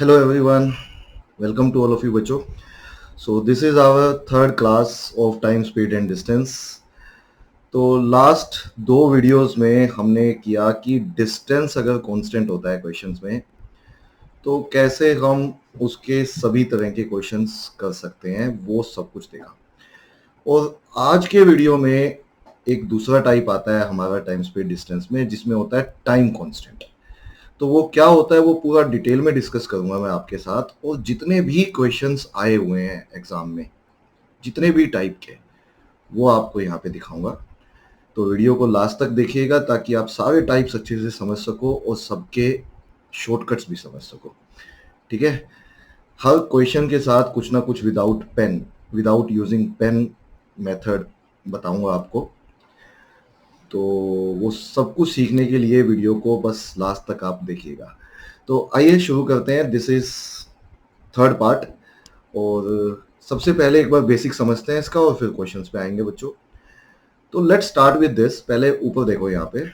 Hello everyone, welcome to all of you बच्चों. So this is our third class of time, speed and distance. तो last दो videos में हमने किया कि डिस्टेंस अगर कांस्टेंट होता है क्वेश्चंस में तो कैसे हम उसके सभी तरह के क्वेश्चंस कर सकते हैं, वो सब कुछ देखा. और आज के वीडियो में एक दूसरा टाइप आता है हमारा टाइम स्पीड डिस्टेंस में, जिसमें होता है टाइम कांस्टेंट. तो वो क्या होता है वो पूरा डिटेल में डिस्कस करूंगा मैं आपके साथ. और जितने भी क्वेश्चंस आए हुए हैं एग्जाम में, जितने भी टाइप के, वो आपको यहाँ पे दिखाऊंगा. तो वीडियो को लास्ट तक देखिएगा ताकि आप सारे टाइप्स अच्छे से समझ सको और सबके शॉर्टकट्स भी समझ सको. ठीक है. हर क्वेश्चन के साथ कुछ ना कुछ विदाउट यूजिंग पेन मेथड बताऊंगा आपको. तो वो सब कुछ सीखने के लिए वीडियो को बस लास्ट तक आप देखिएगा. तो आइए शुरू करते हैं. This is third part. और सबसे पहले एक बार बेसिक समझते हैं इसका और फिर क्वेश्चंस पे आएंगे बच्चों. तो लेट्स स्टार्ट विद दिस. पहले ऊपर देखो, यहाँ पे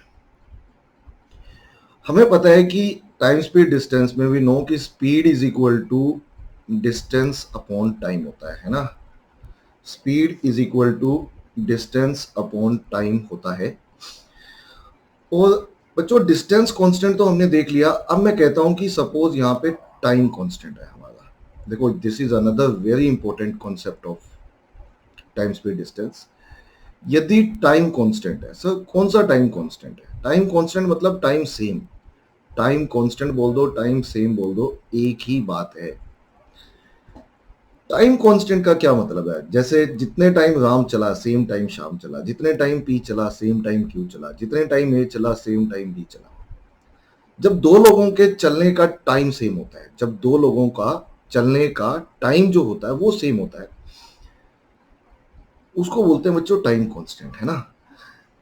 हमें पता है कि टाइम स्पीड डिस्टेंस में वी नो कि speed is equal to distance upon time होता है ना. Speed is equal to distance upon time होता है. और बच्चों डिस्टेंस कांस्टेंट तो हमने देख लिया. अब मैं कहता हूं कि सपोज यहाँ पे टाइम कांस्टेंट है हमारा. देखो, this is another very important concept of time speed distance. यदि टाइम कांस्टेंट है, सर कौन सा टाइम कांस्टेंट है? टाइम कांस्टेंट मतलब टाइम सेम. टाइम कांस्टेंट बोल दो, टाइम सेम बोल दो, एक ही बात है. टाइम कांस्टेंट का क्या मतलब है? जैसे जितने टाइम राम चला सेम टाइम श्याम चला, जितने टाइम पी चला सेम टाइम क्यू चला, जितने टाइम ए चला सेम टाइम बी चला. जब दो लोगों के चलने का टाइम सेम होता है, जब दो लोगों का चलने का टाइम जो होता है वो सेम होता है, उसको बोलते हैं बच्चों टाइम कांस्टेंट, है ना.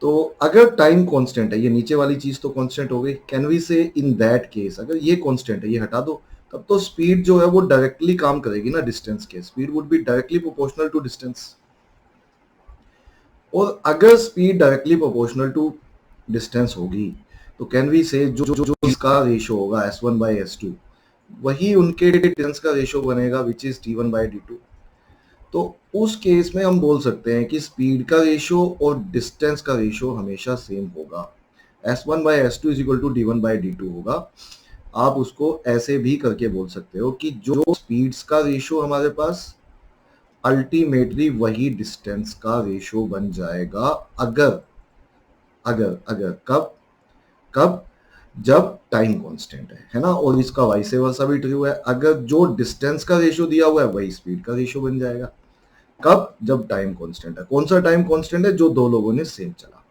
तो अगर टाइम कांस्टेंट है, ये नीचे वाली चीज तो कांस्टेंट हो गई. कैन वी से इन दैट केस अगर ये कांस्टेंट है, ये हटा दो, तब तो स्पीड जो है वो डायरेक्टली काम करेगी ना डिस्टेंस के. Speed would be directly proportional to distance. और अगर speed directly proportional to distance होगी तो कैन वी से जो जो जो इसका रेशियो होगा S1/S2, वही उनके डिस्टेंस का रेशियो बनेगा विच इज T1/D2. तो उस केस में हम बोल सकते हैं कि स्पीड का रेशियो और डिस्टेंस का रेशियो हमेशा सेम होगा. S1/S2 is equal to D1/D2 होगा. आप उसको ऐसे भी करके बोल सकते हो कि जो स्पीड्स का रेशियो हमारे पास अल्टीमेटली वही डिस्टेंस का रेशियो बन जाएगा. अगर अगर अगर कब कब जब टाइम कांस्टेंट है ना. और इसका वाइस वर्सा भी ट्रू है. अगर जो डिस्टेंस का रेशियो दिया हुआ है वही स्पीड का रेशियो बन जाएगा. कब? जब टाइम कांस्टेंट है. कौन सा टाइम कांस्टेंट है? जो दो लोगों ने सेम चला.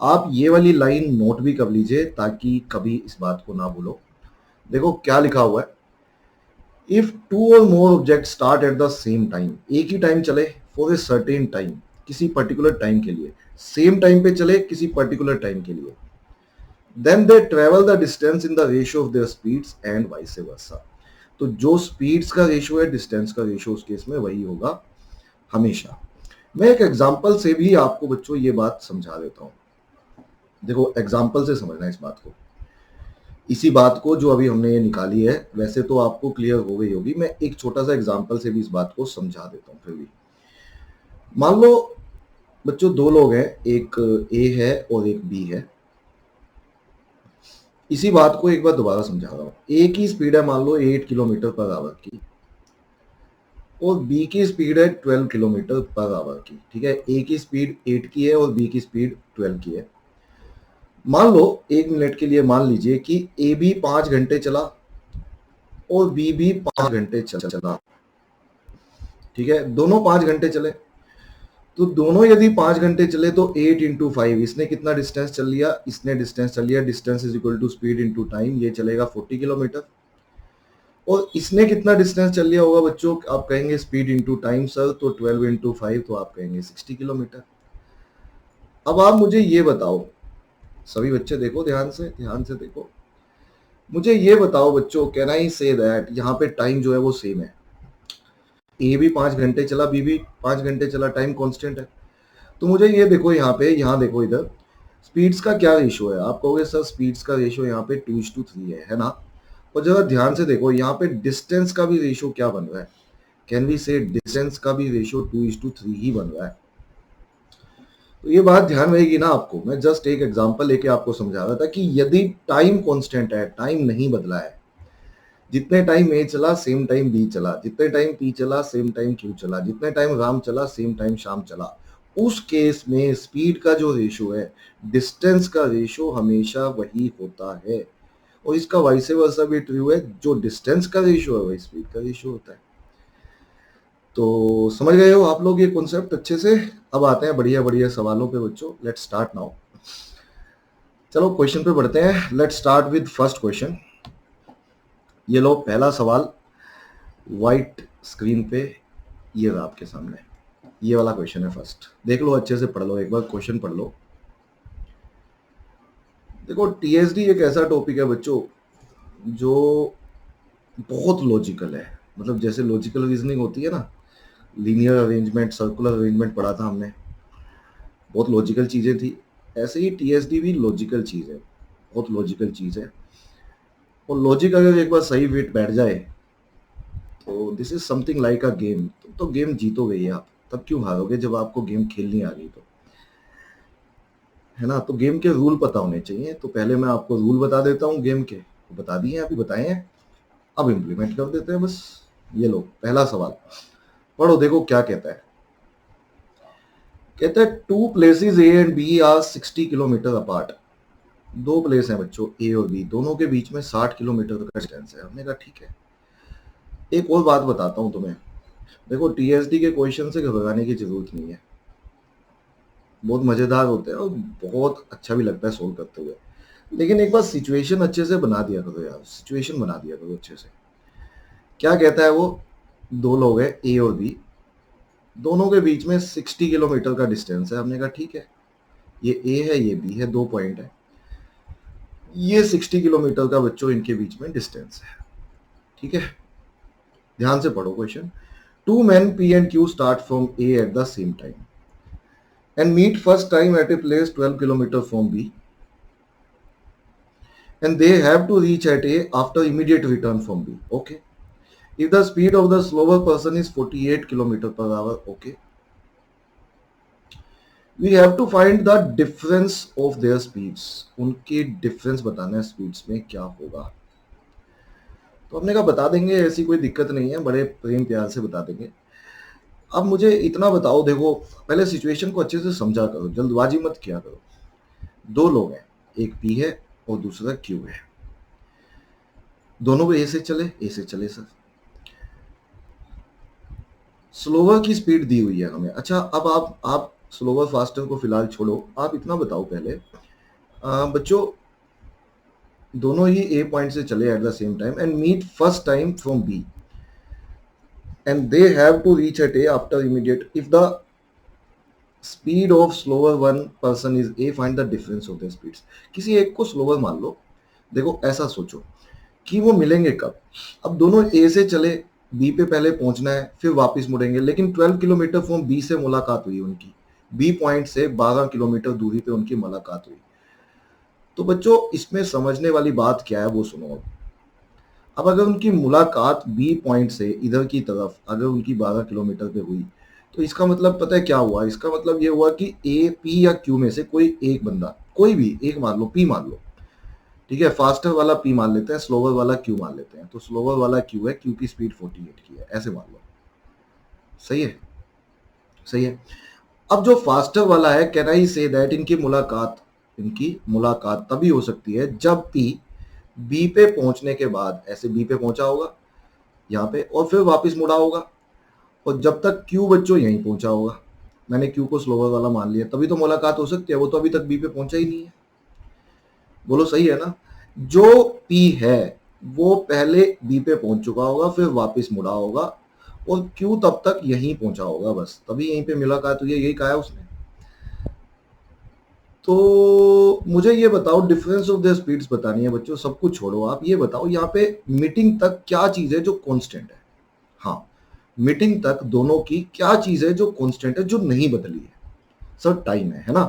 आप ये वाली लाइन नोट भी कर लीजिए ताकि कभी इस बात को ना भूलो. देखो क्या लिखा हुआ है. If two or more object start at the same time, एक ही टाइम चले फॉर ए सर्टेन टाइम, किसी पर्टिकुलर टाइम के लिए, सेम टाइम पे चले किसी पर्टिकुलर टाइम के लिए, then they travel the distance in the ratio of their speeds and vice versa. तो जो स्पीड्स का रेशियो है डिस्टेंस का रेशियो उस केस में वही होगा हमेशा. मैं एक एग्जांपल से भी आपको बच्चों ये बात समझा देता हूं. देखो एग्जांपल से समझना इस बात को. इसी बात को जो अभी हमने ये निकाली है वैसे तो आपको क्लियर हो गई होगी. मैं एक छोटा सा एग्जांपल से भी इस बात को समझा देता हूं. फिर भी मान लो बच्चों दो लोग हैं, एक ए है और एक बी है. इसी बात को एक बार दोबारा समझा रहा हूं. ए की स्पीड है मान लो 8 किलोमीटर पर आवर की और बी की स्पीड है 12 किलोमीटर पर आवर की. ठीक है. ए की स्पीड 8 की है और बी की स्पीड 12 की है. मान लो एक मिनट के लिए मान लीजिए कि ए भी 5 घंटे चला और बी भी 5 घंटे चला. ठीक है. दोनों 5 घंटे चले. तो दोनों यदि 5 घंटे चले तो 8 इंटू 5, इसने कितना डिस्टेंस चल लिया? इसने डिस्टेंस चल लिया. Distance is equal to speed into time, ये चलेगा 40 किलोमीटर. और इसने कितना डिस्टेंस चल लिया होगा बच्चों? आप कहेंगे स्पीड इंटू टाइम सर, तो 12 इंटू 5 तो आप कहेंगे 60 किलोमीटर. अब आप मुझे ये बताओ, सभी बच्चे देखो ध्यान से देखो. मुझे ये बताओ बच्चों, कैन आई से दैट यहाँ पे टाइम जो है वो सेम है. ए भी 5 घंटे चला, बी भी 5 घंटे चला, टाइम कांस्टेंट है. तो मुझे ये देखो यहाँ पे, यहाँ देखो इधर स्पीड्स का क्या रेशियो है. आप कहोगे सर स्पीड्स का रेशियो यहाँ पे 2:3 है ना. और जरा ध्यान से देखो यहाँ पे डिस्टेंस का भी रेशो क्या बन रहा है, कैन वी से डिस्टेंस का भी रेशो 2:3 ही बन रहा है। तो ये बात ध्यान रहेगी ना आपको, मैं जस्ट एक एग्जांपल लेके आपको समझा रहा था कि यदि टाइम कांस्टेंट है, टाइम नहीं बदला है, जितने टाइम ए चला सेम टाइम बी चला, जितने टाइम पी चला सेम टाइम क्यू चला, जितने टाइम राम चला सेम टाइम श्याम चला, उस केस में स्पीड का जो रेशो है, डिस्टेंस का रेशो हमेशा वही होता है। और इसका वाइस वर्सा भी ट्रू है, जो डिस्टेंस का रेशो है वही स्पीड का रेशो होता है। तो समझ गए हो आप लोग ये कॉन्सेप्ट अच्छे से। अब आते हैं बढ़िया बढ़िया सवालों पे बच्चों, लेट्स स्टार्ट नाउ। चलो क्वेश्चन पे बढ़ते हैं, let's start with first question. ये लो पहला सवाल व्हाइट स्क्रीन पे, ये रहा आपके सामने, ये वाला क्वेश्चन है फर्स्ट। देख लो अच्छे से, पढ़ लो एक बार, क्वेश्चन पढ़ लो। देखो टीएसडी एक ऐसा टॉपिक है बच्चों जो बहुत लॉजिकल है, मतलब जैसे लॉजिकल रीजनिंग होती है ना, लीनियर अरेंजमेंट, सर्कुलर अरेंजमेंट पढ़ा था हमने, बहुत लॉजिकल चीज़ें थी, ऐसे ही टीएसडी भी लॉजिकल चीज़ है, बहुत लॉजिकल चीज़ है। और लॉजिक अगर एक बार सही वेट बैठ जाए तो this is something like a game, तो गेम जीतोगे ही आप, तब क्यों हारोगे जब आपको गेम खेलनी आ गई तो, है ना। तो गेम के रूल पता होने चाहिए, तो पहले मैं आपको रूल बता देता हूँ गेम के, तो बता दिए अभी, बताए हैं, अब इम्प्लीमेंट कर देते हैं बस। ये लो पहला सवाल पढ़ो, देखो क्या कहता है। कहता है two places A and B are 60 kilometre apart. दो प्लेस हैं बच्चों ए और बी, दोनों के बीच में 60 किलोमीटर का डिस्टेंस है। हमने कहा ठीक है। एक और बात बताता हूं तुम्हें, देखो टीएसडी के क्वेश्चन से घबराने की जरूरत नहीं है, बहुत मजेदार होते हैं और बहुत अच्छा भी लगता है सोल्व करते हुए, लेकिन एक बार सिचुएशन अच्छे से बना दिया करो यार, सिचुएशन बना दिया करो अच्छे से। क्या कहता है वो, दो लोग हैं ए और बी, दोनों के बीच में 60 किलोमीटर का डिस्टेंस है। हमने कहा ठीक है, ये ए है ये बी है, दो पॉइंट है, ये 60 किलोमीटर का बच्चों इनके बीच में डिस्टेंस है, ठीक है। ध्यान से पढ़ो question. Two men P and Q start from A at the same time and meet first time at a place 12 kilometers from B, and they have to reach at A after immediate return from B. Okay. If the speed of the slower person is 48 kilometers per hour, okay, we have to find the difference of their speeds. उनके difference बताना है speeds में क्या होगा। तो हमने कहा बता देंगे, ऐसी कोई दिक्कत नहीं है, बड़े प्रेम प्यार से बता देंगे। अब मुझे इतना बताओ, देखो पहले सिचुएशन को अच्छे से समझा करो, जल्दबाजी मत किया करो। दो लोग हैं, एक पी है और दूसरा क्यू है, दोनों ए से चले सर। स्लोवर की स्पीड दी हुई है हमें। अच्छा अब आप स्लोवर फास्टर को फिलहाल छोड़ो, आप इतना बताओ पहले बच्चों, दोनों ही ए पॉइंट से चले at the same time and meet first time from B and they have to reach at A after immediate. If the speed of slower one person is A, find the difference of their speeds. किसी एक को slower मान लो, देखो ऐसा सोचो कि वो मिलेंगे कब। अब दोनों A से चले, B पे पहले पहुंचना है फिर वापस मुड़ेंगे, लेकिन 12 किलोमीटर फ्रॉम B से मुलाकात हुई उनकी, B पॉइंट से 12 किलोमीटर दूरी पे उनकी मुलाकात हुई। तो बच्चों इसमें समझने वाली बात क्या है वो सुनो। अब अगर उनकी मुलाकात बी पॉइंट से इधर की तरफ अगर उनकी 12 किलोमीटर पे हुई, तो इसका मतलब पता है क्या हुआ, इसका मतलब ये हुआ कि ए पी या क्यू में से कोई एक बंदा, कोई भी एक मान लो, पी मान लो, ठीक है, फास्टर वाला पी मान लेते हैं, स्लोवर वाला क्यू मान लेते हैं, तो स्लोवर वाला क्यू है, क्यू की स्पीड 48 की है, ऐसे मान लो। सही है, सही है। अब जो फास्टर वाला है, कैन आई से दैट इनकी मुलाकात तभी हो सकती है जब पी बी पे पहुंचने के बाद ऐसे बी पे पहुंचा होगा यहाँ पे और फिर वापस मुड़ा होगा, और जब तक क्यू बच्चों यहीं पहुंचा होगा, मैंने क्यू को स्लोवर वाला मान लिया, तभी तो मुलाकात हो सकती है, वो तो अभी तक बी पे पहुंचा ही नहीं है। बोलो सही है ना। जो पी है वो पहले बी पे पहुंच चुका होगा, फिर वापस मुड़ा होगा, और क्यू तब तक यहीं पहुंचा होगा, बस तभी यहीं पे मुलाकात हुई है, यही कहा है उसने। तो मुझे ये बताओ, डिफरेंस ऑफ द स्पीड्स बतानी है बच्चों, सब कुछ छोड़ो, आप ये बताओ यहाँ पे मीटिंग तक क्या चीज है जो कांस्टेंट है। हाँ, मीटिंग तक दोनों की क्या चीज है जो कांस्टेंट है, जो नहीं बदली है। सर टाइम है ना।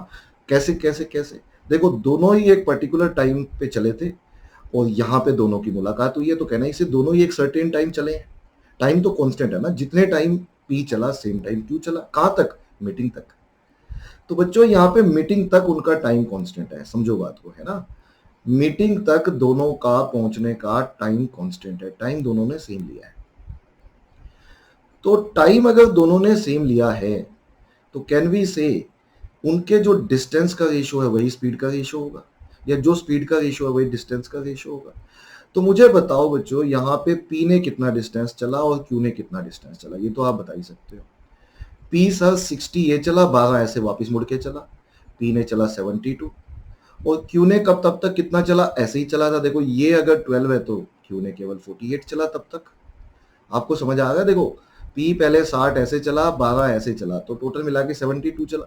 कैसे कैसे कैसे, देखो दोनों ही एक पर्टिकुलर टाइम पे चले थे, और यहाँ पे दोनों की मुलाकात हुई है, तो कहना है इसे दोनों ही एक सर्टेन टाइम चले हैं। टाइम तो कांस्टेंट है ना, जितने टाइम पी चला सेम टाइम क्यू चला। कहाँ तक? मीटिंग तक। तो बच्चों यहाँ पे मीटिंग तक उनका टाइम कांस्टेंट है, समझो बात को, है ना। मीटिंग तक दोनों का पहुंचने का टाइम कांस्टेंट है, टाइम दोनों ने सेम लिया है। तो टाइम अगर दोनों ने सेम लिया है तो कैन वी से उनके जो डिस्टेंस का रेशियो है वही स्पीड का रेशियो होगा, या जो स्पीड का रेशियो है वही डिस्टेंस का रेशियो होगा। तो मुझे बताओ बच्चों, यहाँ पे P ने कितना डिस्टेंस चला और Q ने कितना डिस्टेंस चला, ये तो आप बता ही सकते हो। P सर 60 ये चला, 12 ऐसे वापस मुड़ के चला। P ने चला 72 और Q ने कब तब तक कितना चला, ऐसे ही चला था। देखो ये अगर 12 है तो Q ने केवल 48 चला तब तक। आपको समझ आ गया? देखो P पहले 60 ऐसे चला, 12 ऐसे चला, तो टोटल मिला के 72 चला।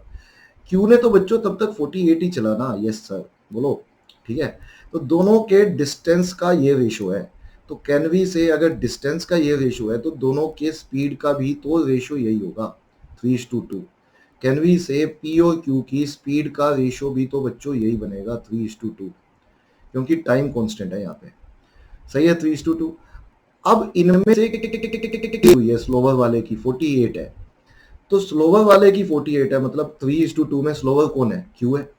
Q ने तो बच्चों तब तक 48 ही चला ना। यस सर, बोलो। ठीक है, तो दोनों के डिस्टेंस का ये रेशियो है। तो कैन वी से अगर डिस्टेंस का ये रेशियो है तो दोनों के स्पीड का भी तो रेशियो यही होगा, 3:2। कैन वी से P और Q की स्पीड का रेशियो भी तो बच्चों यही बनेगा, 3:2, क्योंकि टाइम कांस्टेंट है यहाँ पे। सही है, 3:2। अब इनमें से हुई है स्लोवर वाले की 48 है, तो स्लोवर वाले की 48 है, मतलब 3:2 में स्लोवर कौन है? Q है।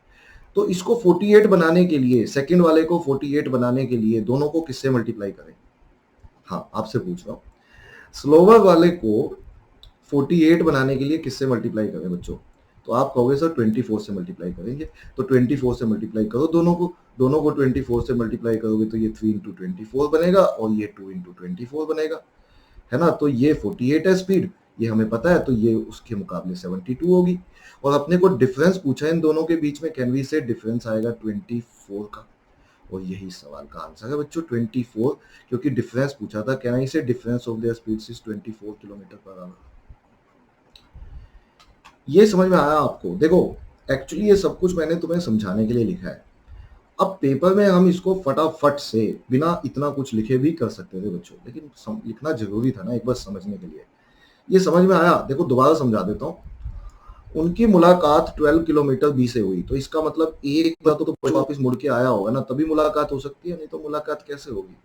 तो इसको 48 बनाने के लिए, सेकंड वाले को 48 बनाने के लिए दोनों को किससे मल्टीप्लाई करें? हाँ, आपसे पूछ रहा हूँ, स्लोवर वाले को 48 बनाने के लिए किससे मल्टीप्लाई करें बच्चों? तो आप कहोगे सर 24 से मल्टीप्लाई करेंगे। तो 24 से मल्टीप्लाई करो दोनों को। दोनों को 24 से मल्टीप्लाई करोगे तो ये 3 × 24 बनेगा और ये 2 × 24 बनेगा, है ना। तो ये 48 है स्पीड, ये हमें पता है, तो ये उसके मुकाबले 72 होगी। और अपने को डिफरेंस पूछा है इन दोनों के बीच में, कैन वी से डिफरेंस आएगा 24 का। और यही सवाल का आंसर है बच्चों, 24, क्योंकि डिफरेंस पूछा था, कैन आई से difference of their speeds is 24 km/h। ये समझ में आया आपको? देखो एक्चुअली ये सब कुछ मैंने तुम्हें समझाने के लिए लिखा है। अब पेपर में हम इसको फटाफट से बिना इतना कुछ लिखे भी कर सकते थे बच्चों, लेकिन लिखना जरूरी था ना एक बार समझने के लिए। ये समझ में आया? देखो दोबारा समझा देता हूँ। उनकी मुलाकात 12 किलोमीटर बी से हुई, तो इसका मतलब एक बार तो वापस मुड़ के आया होगा ना, तभी मुलाकात हो सकती है, नहीं तो मुलाकात कैसे होगी?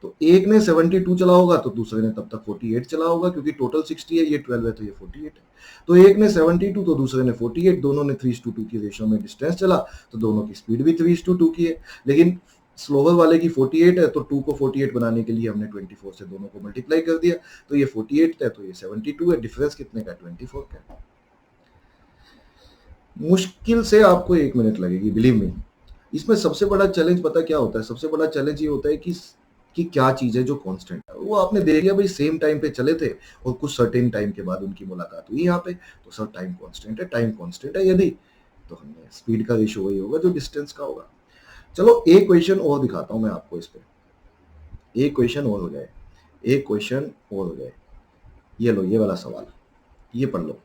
तो एक ने 72 चला होगा तो दूसरे ने तब तक 48 चला होगा, क्योंकि टोटल 60 है, ये 12 है तो ये 48 है। तो एक ने 72 तो दूसरे ने 48, दोनों ने 3:2 की रेशियो में डिस्टेंस चला, तो दोनों की स्पीड भी 3:2 की है। लेकिन स्लोवर वाले की 48 है, तो 2 को 48 बनाने के लिए हमने 24 से दोनों को मल्टीप्लाई कर दिया, तो ये 48 है तो ये 72 है। डिफरेंस कितने का? 24 का। मुश्किल से आपको 1 मिनट लगेगी, बिलीव मी। इसमें सबसे बड़ा चैलेंज पता क्या होता है? सबसे बड़ा चैलेंज ये होता है कि क्या चीज है जो कांस्टेंट है। वो आपने देख लिया भाई, सेम टाइम पे चले थे और कुछ सर्टेन टाइम के बाद उनकी मुलाकात हुई यहाँ पे, तो सर टाइम कांस्टेंट है। टाइम कांस्टेंट है यदि, तो हमने स्पीड का रेशियो वही होगा जो डिस्टेंस का होगा। चलो एक क्वेश्चन और दिखाता हूं मैं आपको इस पे। एक क्वेश्चन और हो जाए, एक क्वेश्चन और हो जाए। ये लो, ये वाला सवाल, ये पढ़ लो।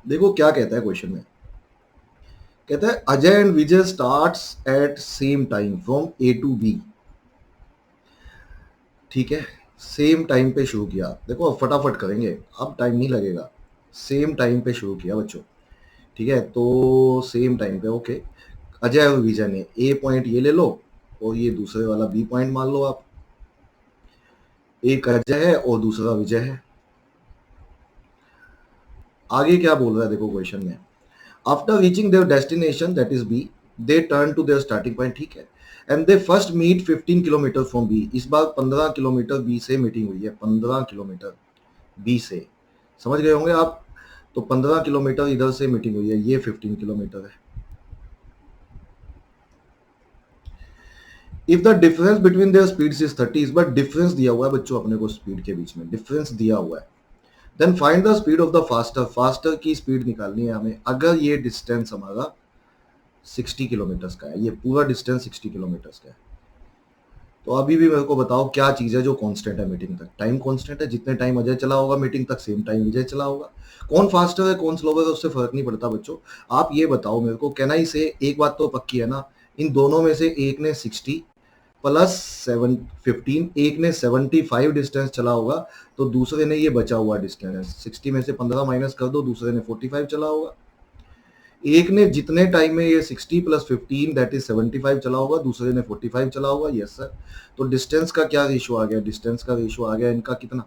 देखो क्या कहता है क्वेश्चन में। कहता है Ajay and Vijay starts at same time from A to B. ठीक है, सेम टाइम पे शुरू किया। देखो अब फटाफट करेंगे, अब टाइम नहीं लगेगा। सेम टाइम पे शुरू किया बच्चों, ठीक है। तो सेम टाइम पे, ओके। अजय और विजय ने ए पॉइंट ये ले लो और ये दूसरे वाला बी पॉइंट मान लो आप। एक अजय है और दूसरा विजय है। आगे क्या बोल रहा है देखो क्वेश्चन में। After reaching their destination that is B, they turn to their starting point, ठीक है। And they first meet 15 kilometre from B. इस बार 15 किलोमीटर बी से मीटिंग हुई है, 15 किलोमीटर बी से। समझ गए होंगे आप? तो 15 किलोमीटर इधर से मीटिंग हुई है, ये 15 किलोमीटर है। If the difference between their speeds is 30, इस बार डिफरेंस दिया हुआ है बच्चों अपने को, स्पीड के बीच में डिफरेंस दिया हुआ है। Then find the speed of the faster, faster की स्पीड निकालनी है हमें। अगर ये डिस्टेंस हमारा 60 किलोमीटर का है, ये पूरा डिस्टेंस 60 किलोमीटर का है, तो अभी भी मेरे को बताओ क्या चीज है जो कांस्टेंट है मीटिंग तक? टाइम कांस्टेंट है, जितने टाइम अजय चला होगा मीटिंग तक सेम टाइम विजय चला होगा। कौन फास्टर है कौन स्लोवर है उससे फर्क नहीं पड़ता बच्चों। आप ये बताओ मेरे को, कैन आई से एक बात तो पक्की है ना, इन दोनों में से एक ने 60 प्लस 7 15, एक ने 75 डिस्टेंस चला होगा, तो दूसरे ने ये बचा हुआ डिस्टेंस 60 में से 15 माइनस कर दो, दूसरे ने 45 चला होगा। एक ने जितने टाइम में ये 60 प्लस 15 दैट इज 75 चला होगा, दूसरे ने 45 चला होगा। Yes sir. तो डिस्टेंस का क्या रेशियो आ गया? डिस्टेंस का रेशियो आ गया इनका कितना?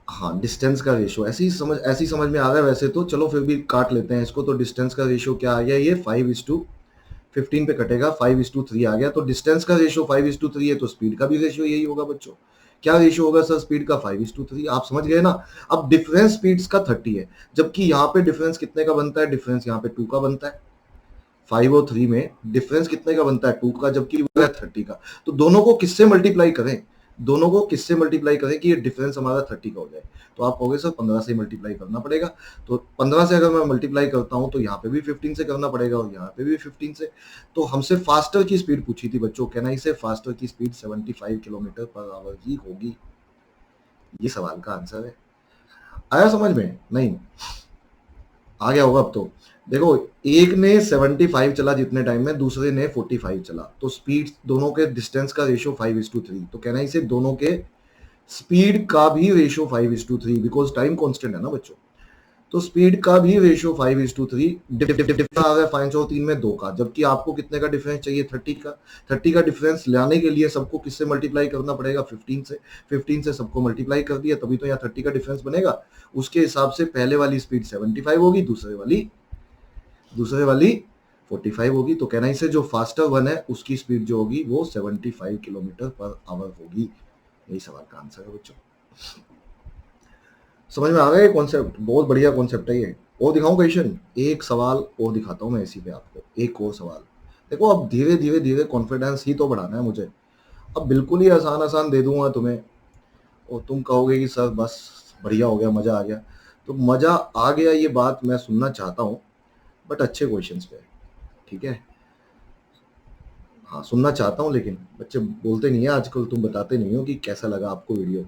हाँ, डिस्टेंस का रेशियो ऐसी समझ में आ रहा है वैसे तो, चलो फिर भी काट लेते हैं इसको। तो डिस्टेंस का रेशियो क्या आ गया? ये 5:15 पे कटेगा, 5:3 आ गया। तो डिस्टेंस का रेशियो 5:3 है, तो स्पीड का भी रेशियो यही होगा बच्चों। क्या रेशियो होगा सर स्पीड का? 5:3। आप समझ गए ना। अब डिफरेंस स्पीड्स का 30 है, जबकि यहाँ पे डिफरेंस कितने का बनता है? डिफरेंस यहाँ पे 2 का बनता है। 5 और 3 में डिफरेंस कितने का बनता है? 2 का, जबकि वो है 30 का। तो दोनों को किससे मल्टीप्लाई करें? दोनों को किससे मल्टीप्लाई करें कि ये डिफरेंस हमारा 30 का हो जाए? तो आप कहोगे सर 15 से मल्टीप्लाई करना पड़ेगा। तो 15 से अगर मैं मल्टीप्लाई करता हूं तो यहाँ पे भी 15 से करना पड़ेगा और यहाँ पे भी 15 से। तो हमसे फास्टर की स्पीड पूछी थी बच्चों, कहना इसे फास्टर की स्पीड 75 किलोमीटर पर आवर ही होगी। ये सवाल का आंसर है। आया समझ में? नहीं आ गया होगा अब तो। देखो, एक ने 75 चला जितने टाइम में, दूसरे ने 45 चला, तो स्पीड दोनों के डिस्टेंस का रेशियो 5:3। तो कहना इसे दोनों के स्पीड का भी रेशियो 5:3, बिकॉज टाइम कांस्टेंट है ना बच्चों। तो स्पीड का भी रेशियो 5:3। डिफरेंस आ गया 5 और 3 में 2 का, जबकि आपको कितने का डिफरेंस चाहिए? 30 का। 30 का डिफरेंस लाने के लिए सबको किससे मल्टीप्लाई करना पड़ेगा? 15 से। 15 से सबको मल्टीप्लाई कर दिया, तभी तो यहाँ 30 का डिफरेंस बनेगा। उसके हिसाब से पहले वाली स्पीड 75 होगी, दूसरे वाली 45 होगी। तो कहना इसे जो फास्टर वन है उसकी स्पीड जो होगी वो 75 किलोमीटर पर आवर होगी। यही सवाल का आंसर है बच्चों। समझ में आ गया ये कॉन्सेप्ट? बहुत बढ़िया कॉन्सेप्ट है ये। और दिखाऊं क्वेश्चन? एक सवाल और दिखाता हूं मैं इसी पे आपको, एक और सवाल। देखो, अब धीरे धीरे धीरे कॉन्फिडेंस ही तो बढ़ाना है मुझे। अब बिल्कुल ही आसान आसान दे दूंगा तुम्हें और तुम कहोगे कि सर बस बढ़िया हो गया, मजा आ गया। तो मजा आ गया ये बात मैं सुनना चाहता हूँ, बट अच्छे क्वेश्चंस पे। ठीक है, हाँ सुनना चाहता हूँ, लेकिन बच्चे बोलते नहीं है आजकल, तुम बताते नहीं हो कि कैसा लगा आपको वीडियो।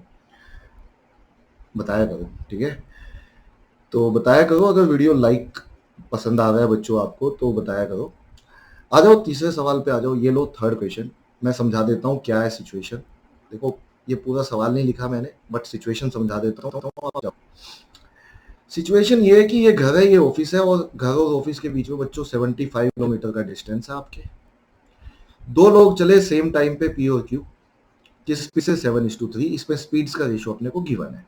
बताया करो, ठीक है। तो बताया करो अगर वीडियो लाइक पसंद आ रहा है बच्चों आपको, तो बताया करो। आ जाओ तीसरे सवाल पे आ जाओ। ये लो थर्ड क्वेश्चन, मैं समझा देता हूँ क्या है सिचुएशन। देखो, ये पूरा सवाल नहीं लिखा मैंने, बट सिचुएशन समझा देता हूँ। सिचुएशन ये है कि ये घर है, ये ऑफिस है, और घर और ऑफिस के बीच में बच्चों 75 किलोमीटर का डिस्टेंस है आपके। दो लोग चले सेम टाइम पे पी और क्यू, जिस से 7:3। इसमें स्पीड्स का रेशियो अपने को गिवन है,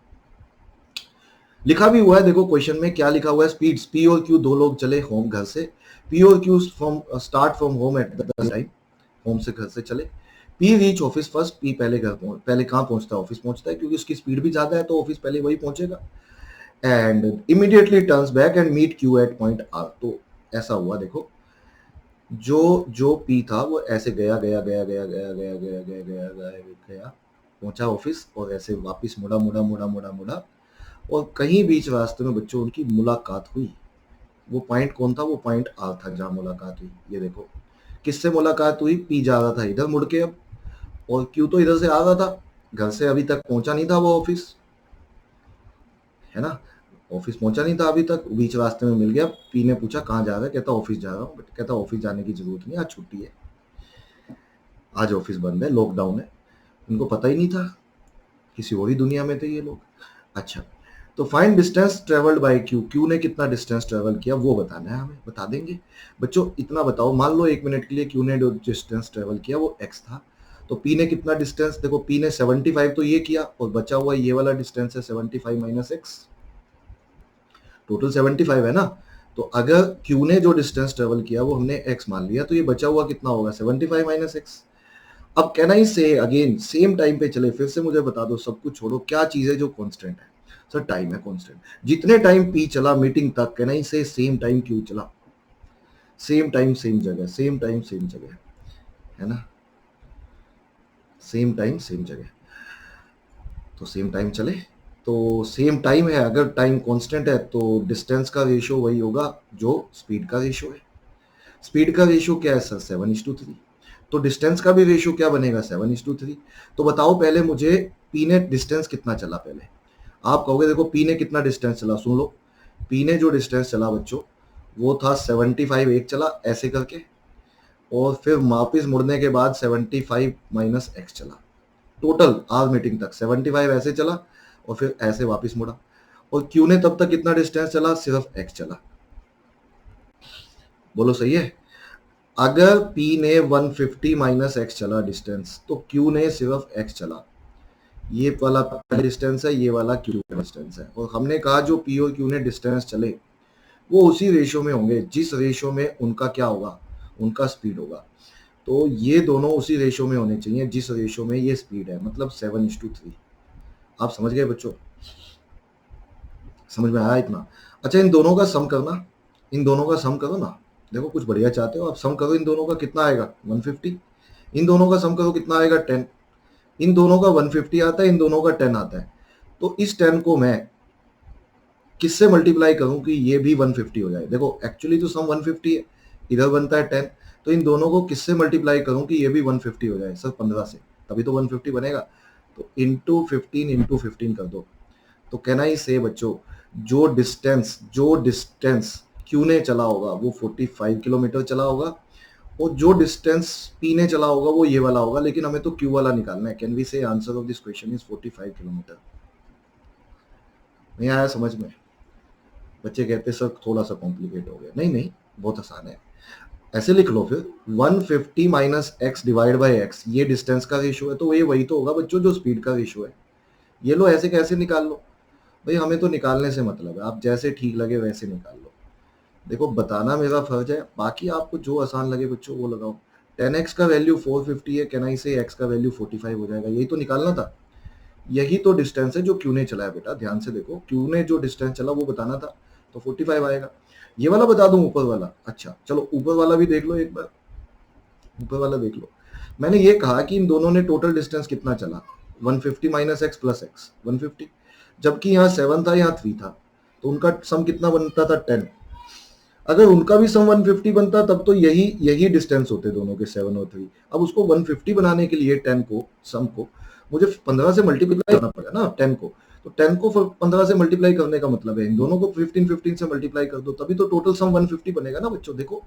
लिखा भी हुआ है। देखो क्वेश्चन में क्या लिखा हुआ है, स्पीड्स पी और क्यू, दो लोग चले होम घर से। पी और Q start from home at the time, home से घर से चले। P reach office first, P पहले पहले कहाँ पहुंचता है? ऑफिस पहुंचता है, क्योंकि उसकी स्पीड भी ज्यादा है तो ऑफिस पहले वही पहुंचेगा। And immediately turns back and meet Q at point R. तो ऐसा हुआ, देखो जो जो पी था वो ऐसे गया गया गया गया गया गया गया गया गया गया गया, पहुंचा ऑफिस, और ऐसे वापस मुड़ा मुड़ा मुड़ा मुड़ा मुड़ा, और कहीं बीच रास्ते में बच्चों उनकी मुलाकात हुई। वो पॉइंट कौन था? वो पॉइंट आर था जहां मुलाकात हुई। ये देखो, किससे मुलाकात हुई? पी जा रहा था इधर मुड़ के अब, और क्यू तो इधर से आ रहा था, घर से अभी तक पहुंचा नहीं था वो ऑफिस, है ना। ऑफिस पहुंचा नहीं था अभी तक, बीच रास्ते में मिल गया। पी ने पूछा कहाँ जा रहा है? कहता ऑफिस जा रहा हूँ। बट कहता ऑफिस जाने की जरूरत नहीं, आज छुट्टी है, आज ऑफिस बंद है, लॉकडाउन है। उनको पता ही नहीं था, किसी और ही दुनिया में थे ये लोग। अच्छा, तो find distance travelled by Q. Q ने कितना डिस्टेंस ट्रेवल किया वो बताना है हमें, बता देंगे बच्चों। इतना बताओ, मान लो 1 मिनट के लिए क्यू ने जो डिस्टेंस ट्रेवल किया वो x था, तो पी ने कितना डिस्टेंस? देखो पी ने 75 तो ये किया, और बचा हुआ ये वाला डिस्टेंस है 75 माइनस x, टोटल 75 है ना। तो अगर क्यू ने जो डिस्टेंस ट्रेवल किया वो हमने x मान लिया, तो ये बचा हुआ कितना होगा? 75 माइनस x। अब कैन आई से अगेन सेम टाइम पे चले, फिर से मुझे बता दो, सब कुछ छोड़ो, क्या चीज है जो कांस्टेंट है? सर टाइम है कांस्टेंट। जितने टाइम पी चला मीटिंग तक, कैन आई से सेम टाइम क्यू चला, सेम टाइम सेम जगह, सेम टाइम सेम जगह, है ना, सेम टाइम सेम जगह। तो सेम टाइम चले, तो सेम टाइम है, अगर टाइम कांस्टेंट है तो डिस्टेंस का रेशियो वही होगा जो स्पीड का रेशियो है। स्पीड का रेशियो क्या है सर? 7:3। तो डिस्टेंस का भी रेशियो क्या बनेगा 7:3। तो बताओ पहले मुझे पी ने डिस्टेंस कितना चला पहले। आप कहोगे देखो पी ने कितना डिस्टेंस चला, सुन लो। पी ने जो डिस्टेंस चला बच्चों वो था 75 एक चला ऐसे करके, और फिर वापिस मुड़ने के बाद 75 माइनस एक्स चला। टोटल आर मीटिंग तक 75 ऐसे चला और फिर ऐसे वापस मुड़ा। और क्यू ने तब तक कितना डिस्टेंस चला, सिर्फ एक्स चला। बोलो सही है। अगर P ने 150 माइनस एक्स चला डिस्टेंस, तो Q ने सिर्फ एक्स चला। ये वाला डिस्टेंस है, ये वाला Q का डिस्टेंस है। और हमने कहा जो P और Q ने डिस्टेंस चले वो उसी रेशियो में होंगे जिस रेशियो में उनका क्या होगा, उनका स्पीड होगा। तो ये दोनों उसी रेशियो में होने चाहिए जिस रेशियो में ये स्पीड है, मतलब 7:3। आप समझ गए बच्चों, समझ में आया इतना। अच्छा इन दोनों का सम करना, इन दोनों का सम करो ना। देखो कुछ बढ़िया चाहते हो आप, सम करो इन दोनों का, कितना आएगा 150। इन दोनों का सम करो कितना आएगा 10। इन दोनों का 150 आता है, इन दोनों का 10 आता है। तो इस 10 को मैं किससे मल्टीप्लाई करूं कि ये भी 150 हो जाए। देखो एक्चुअली तो सम 150 है, इधर बनता है 10, तो इन दोनों को किससे मल्टीप्लाई करूं कि ये भी 150 हो जाए, सर 15 से, तभी तो 150 बनेगा। तो इंटू 15 कर दो। तो कहना ही से बच्चों जो डिस्टेंस क्यू ने चला होगा वो 45 किलोमीटर चला होगा, और जो डिस्टेंस पी ने चला होगा वो ये वाला होगा, लेकिन हमें तो क्यू वाला निकालना है। कैन वी से answer of this question is 45 kilometre. नहीं आया समझ में? बच्चे कहते सर थोड़ा सा कॉम्प्लिकेट हो गया। नहीं नहीं, बहुत आसान है। ऐसे लिख लो फिर 150 minus x divide by x, ये डिस्टेंस का रेशियो है, तो ये वही तो होगा बच्चों जो स्पीड का रेशियो है। ये लो ऐसे कैसे निकाल लो भाई, हमें तो निकालने से मतलब है, आप जैसे ठीक लगे वैसे निकाल लो। देखो बताना मेरा फर्ज है, बाकी आपको जो आसान लगे बच्चों वो लगाओ। 10x का वैल्यू 450 है, कहना इसे x का वैल्यू 45 हो जाएगा, यही तो निकालना था। यही तो डिस्टेंस है जो क्यू ने चला है बेटा, ध्यान से देखो क्यू ने जो डिस्टेंस चला वो बताना था, तो 45 आएगा। ये वाला बता दूं ऊपर वाला? अच्छा चलो ऊपर वाला भी देख लो एक बार, ऊपर वाला देख लो। मैंने ये कहा कि इन दोनों ने टोटल डिस्टेंस कितना चला, 150 माइनस एक्स प्लस एक्स 150, जबकि यहाँ 7 था यहाँ 3 था, तो उनका सम कितना बनता था 10। अगर उनका भी सम 150 बनता तब तो यही डिस्टेंस होते दोनों के 7 और 3। अब उसको 150 बनाने के लिए 10 को सम को मुझे 15 से मल्टीप्लाई करना पड़ेगा ना 10 को। तो 10 को 15 से मल्टीप्लाई करने का मतलब है इन दोनों को 15 से मल्टीप्लाई कर दो, तभी तो टोटल सम 150 बनेगा ना बच्चों। देखो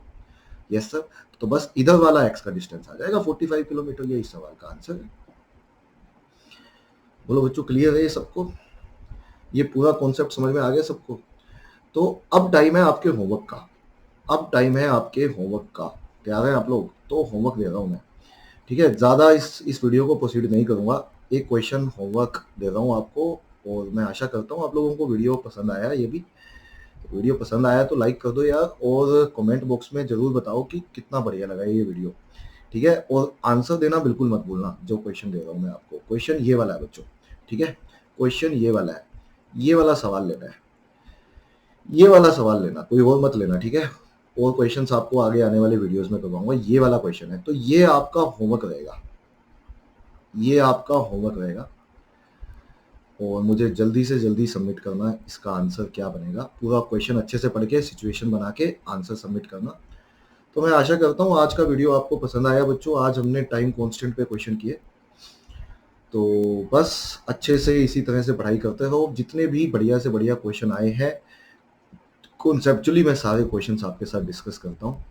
यस सर, तो बस इधर वाला एक्स का डिस्टेंस आ जाएगा 45 किलोमीटर, ये इस सवाल का आंसर है। बोलो बच्चों क्लियर है ये सबको? ये पूरा कॉन्सेप्ट समझ में आ गया सबको? तो अब टाइम है आपके होमवर्क का, अब टाइम है आपके होमवर्क का। तैयार हैं आप लोग? तो होमवर्क दे रहा हूँ मैं, ठीक है। ज़्यादा इस वीडियो को प्रोसीड नहीं करूँगा, एक क्वेश्चन होमवर्क दे रहा हूँ आपको, और मैं आशा करता हूँ आप लोगों को वीडियो पसंद आया। ये भी वीडियो पसंद आया तो लाइक कर दो यार, और कमेंट बॉक्स में ज़रूर बताओ कि कितना बढ़िया लगा ये वीडियो, ठीक है। और आंसर देना बिल्कुल मत भूलना जो क्वेश्चन दे रहा हूँ मैं आपको। क्वेश्चन ये वाला है बच्चों, ठीक है। क्वेश्चन ये वाला है, ये वाला सवाल लेना है, ये वाला सवाल लेना, कोई और मत लेना, ठीक है। और क्वेश्चंस आपको आगे आने वाले वीडियोस में करवाऊंगा। ये वाला क्वेश्चन है, तो ये आपका होमवर्क रहेगा, ये आपका होमवर्क रहेगा, और मुझे जल्दी से जल्दी सबमिट करना है इसका आंसर क्या बनेगा। पूरा क्वेश्चन अच्छे से पढ़ के सिचुएशन बना के आंसर सबमिट करना। तो मैं आशा करता हूँ आज का वीडियो आपको पसंद आया बच्चों। आज हमने टाइम कॉन्स्टेंट पे क्वेश्चन किए, तो बस अच्छे से इसी तरह से पढ़ाई करते रहो। जितने भी बढ़िया से बढ़िया क्वेश्चन आए हैं कॉन्सेप्चुअली मैं सारे क्वेश्चंस आपके साथ डिस्कस करता हूँ।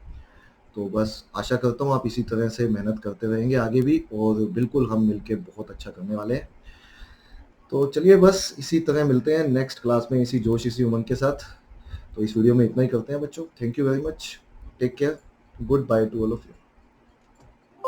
तो बस आशा करता हूँ आप इसी तरह से मेहनत करते रहेंगे आगे भी, और बिल्कुल हम मिलके बहुत अच्छा करने वाले हैं। तो चलिए बस इसी तरह मिलते हैं नेक्स्ट क्लास में, इसी जोश इसी उमंग के साथ। तो इस वीडियो में इतना ही करते हैं बच्चों। Thank you very much, take care, goodbye to all of you.